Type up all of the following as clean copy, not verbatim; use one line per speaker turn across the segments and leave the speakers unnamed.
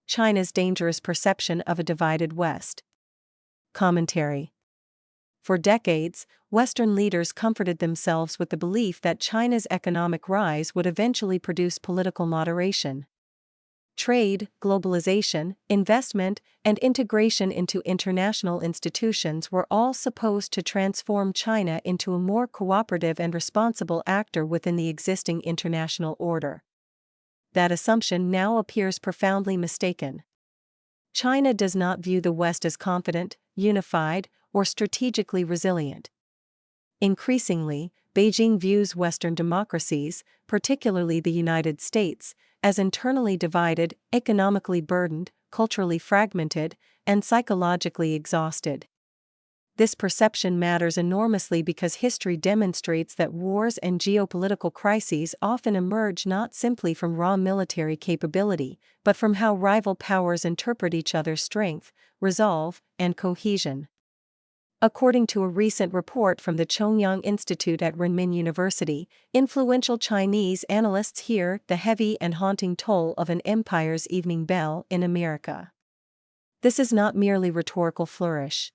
China's dangerous perception of a divided West. Commentary. For decades, Western leaders comforted themselves with the belief that China's economic rise would eventually produce political moderation. Trade, globalization, investment, and integration into international institutions were all supposed to transform China into a more cooperative and responsible actor within the existing international order. That assumption now appears profoundly mistaken. China does not view the West as confident, unified, or strategically resilient. Increasingly, Beijing views Western democracies, particularly the United States, as internally divided, economically burdened, culturally fragmented, and psychologically exhausted. This perception matters enormously because history demonstrates that wars and geopolitical crises often emerge not simply from raw military capability, but from how rival powers interpret each other's strength, resolve, and cohesion. According to a recent report from the Chongyang Institute at Renmin University, influential Chinese analysts hear the heavy and haunting toll of an empire's evening bell in America. This is not merely rhetorical flourish.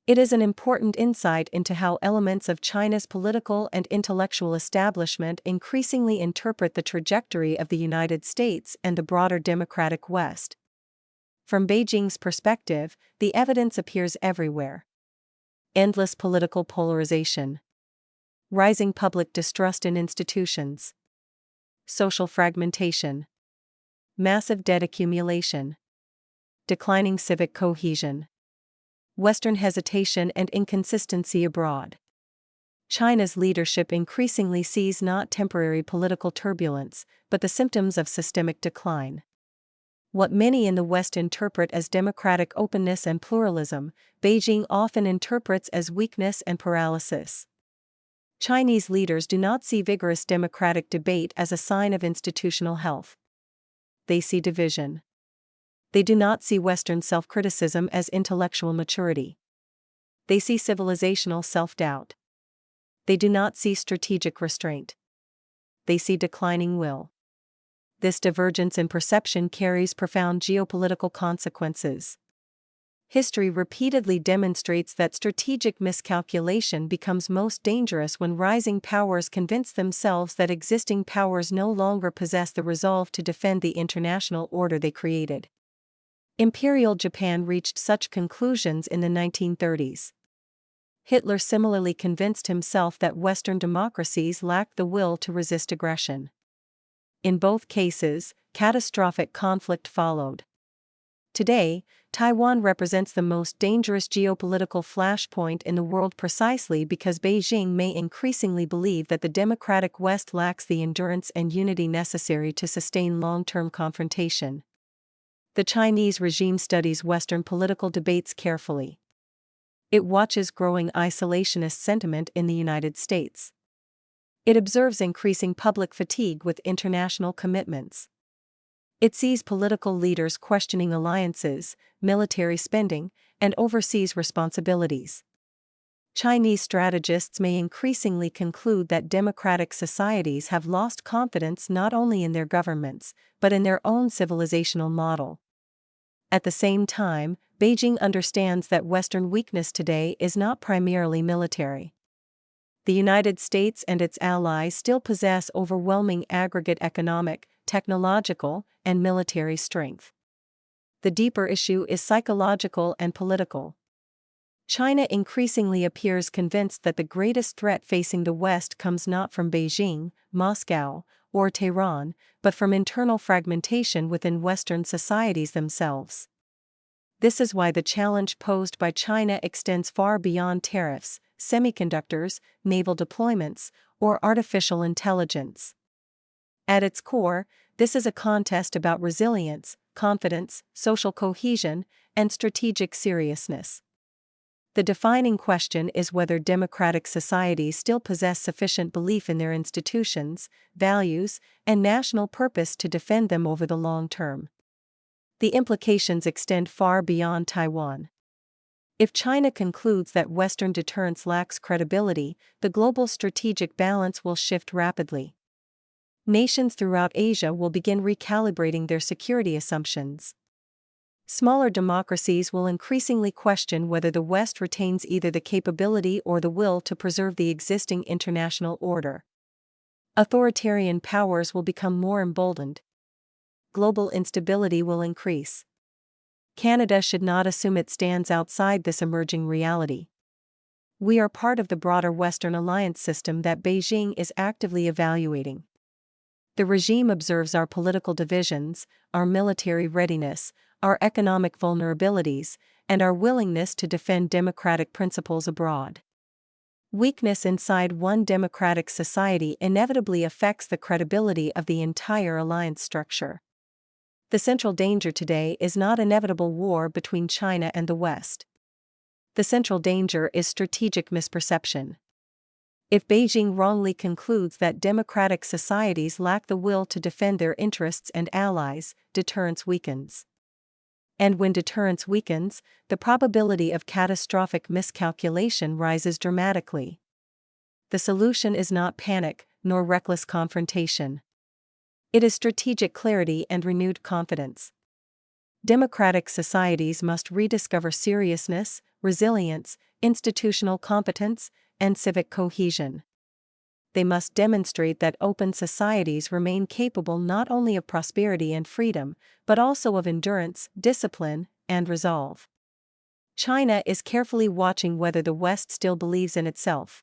It is an important insight into how elements of China's political and intellectual establishment increasingly interpret the trajectory of the United States and the broader democratic West. From Beijing's perspective, the evidence appears everywhere. Endless political polarization. Rising public distrust in institutions. Social fragmentation. Massive debt accumulation. Declining civic cohesion. Western hesitation and inconsistency abroad. China's leadership increasingly sees not temporary political turbulence, but the symptoms of systemic decline. What many in the West interpret as democratic openness and pluralism, Beijing often interprets as weakness and paralysis. Chinese leaders do not see vigorous democratic debate as a sign of institutional health. They see division. They do not see Western self-criticism as intellectual maturity. They see civilizational self-doubt. They do not see strategic restraint. They see declining will. This divergence in perception carries profound geopolitical consequences. History repeatedly demonstrates that strategic miscalculation becomes most dangerous when rising powers convince themselves that existing powers no longer possess the resolve to defend the international order they created. Imperial Japan reached such conclusions in the 1930s. Hitler similarly convinced himself that Western democracies lacked the will to resist aggression. In both cases, catastrophic conflict followed. Today, Taiwan represents the most dangerous geopolitical flashpoint in the world precisely because Beijing may increasingly believe that the democratic West lacks the endurance and unity necessary to sustain long-term confrontation. The Chinese regime studies Western political debates carefully. It watches growing isolationist sentiment in the United States. It observes increasing public fatigue with international commitments. It sees political leaders questioning alliances, military spending, and overseas responsibilities. Chinese strategists may increasingly conclude that democratic societies have lost confidence not only in their governments, but in their own civilizational model. At the same time, Beijing understands that Western weakness today is not primarily military. The United States and its allies still possess overwhelming aggregate economic, technological, and military strength. The deeper issue is psychological and political. China increasingly appears convinced that the greatest threat facing the West comes not from Beijing, Moscow, or Tehran, but from internal fragmentation within Western societies themselves. This is why the challenge posed by China extends far beyond tariffs, semiconductors, naval deployments, or artificial intelligence. At its core, this is a contest about resilience, confidence, social cohesion, and strategic seriousness. The defining question is whether democratic societies still possess sufficient belief in their institutions, values, and national purpose to defend them over the long term. The implications extend far beyond Taiwan. If China concludes that Western deterrence lacks credibility, the global strategic balance will shift rapidly. Nations throughout Asia will begin recalibrating their security assumptions. Smaller democracies will increasingly question whether the West retains either the capability or the will to preserve the existing international order. Authoritarian powers will become more emboldened. Global instability will increase. Canada should not assume it stands outside this emerging reality. We are part of the broader Western alliance system that Beijing is actively evaluating. The regime observes our political divisions, our military readiness, our economic vulnerabilities, and our willingness to defend democratic principles abroad. Weakness inside one democratic society inevitably affects the credibility of the entire alliance structure. The central danger today is not inevitable war between China and the West. The central danger is strategic misperception. If Beijing wrongly concludes that democratic societies lack the will to defend their interests and allies, deterrence weakens. And when deterrence weakens, the probability of catastrophic miscalculation rises dramatically. The solution is not panic, nor reckless confrontation. It is strategic clarity and renewed confidence. Democratic societies must rediscover seriousness, resilience, institutional competence, and civic cohesion. They must demonstrate that open societies remain capable not only of prosperity and freedom, but also of endurance, discipline, and resolve. China is carefully watching whether the West still believes in itself.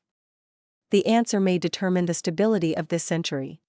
The answer may determine the stability of this century.